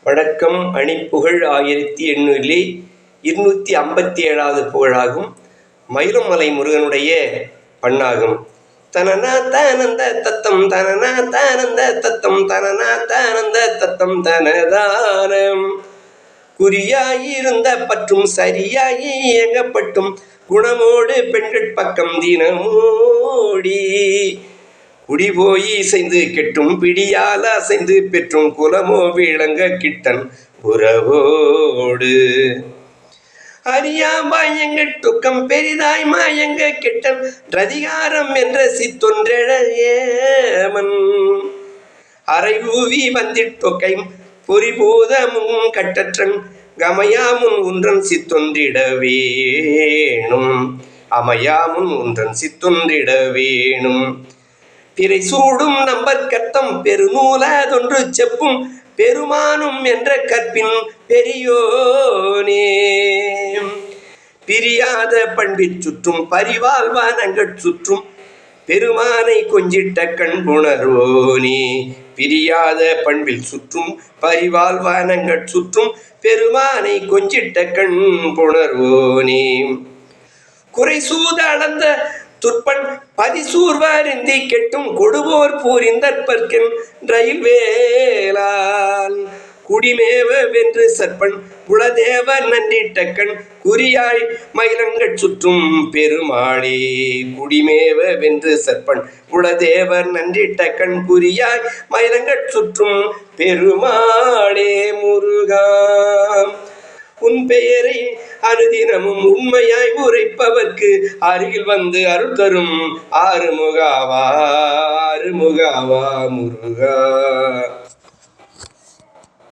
வணக்கம். அணிப்புகழ் 1857வது புகழாகும். மயிலுமலை முருகனுடைய பண்ணாகும். தனனா தானந்த தத்தம் தனனா தானந்த தத்தம் தனனா தானந்த தத்தம் தனதானம் குறியாயிருந்த பற்றும் சரியாகி இயங்கப்பட்டும் குணமோடு பெண்கள் பக்கம் தினமோடி குடிபோய் இசைந்து கெட்டும் பிடியால் அசைந்து பெற்றும் குலமோ விளங்க கிட்டன் உறவோடு அறியா மாயங்கள் துக்கம் பெரிதாய் மாயங்க கெட்டன் ரதிகாரம் என்ற சித்தொன்றேமன் அரையூவி வந்திட்டொக்கை பொறிபோதமும் கட்டற்றன் கமையாமுன் ஒன்றன் சித்தொன்றிட வேணும் அமையாமுன் ஒன்றன் சித்தொன்றிட வேணும் பிறை சூடும் நம்பற்கர்த்தம் பெருநூலதொன்று செப்பும் பெருமானும் என்ற கற்பின் பெரியோனே பிரியாத பண்பிற் சுற்றும் பரிவாழ்வானங்கள் சுற்றும் பெருமானை கொஞ்சிட்ட கண்புணர்வோனே பிரியாத பண்பில் சுற்றும் பரிவாழ்வானங்கள் சுற்றும் பெருமானை கொஞ்சிட்ட கண்புணர்வோனே குறை சூத அளந்த துற்பன் பதிசூர்வாரிந்தி கெட்டும் கொடுவோர் பூரிந்தற்பர்க்கென் ரயில் வேளால் குடிமேவ வென்று சற்பன் குலதேவர் நன்றிட்டக்கண் குறியாய் மயிலங்கள் சுற்றும் பெருமாளே குடிமேவ வென்று சற்பன் குலதேவர் நன்றிட்டக்கண் குறியாய் மயிலங்கள் சுற்றும் பெருமாளே முருகா உன் பெயரை அனுதினமும் உண்மையாய் உரைப்பவர்க்கு அருகில் வந்து அருள் தரும் ஆறுமுகாவா முருகா.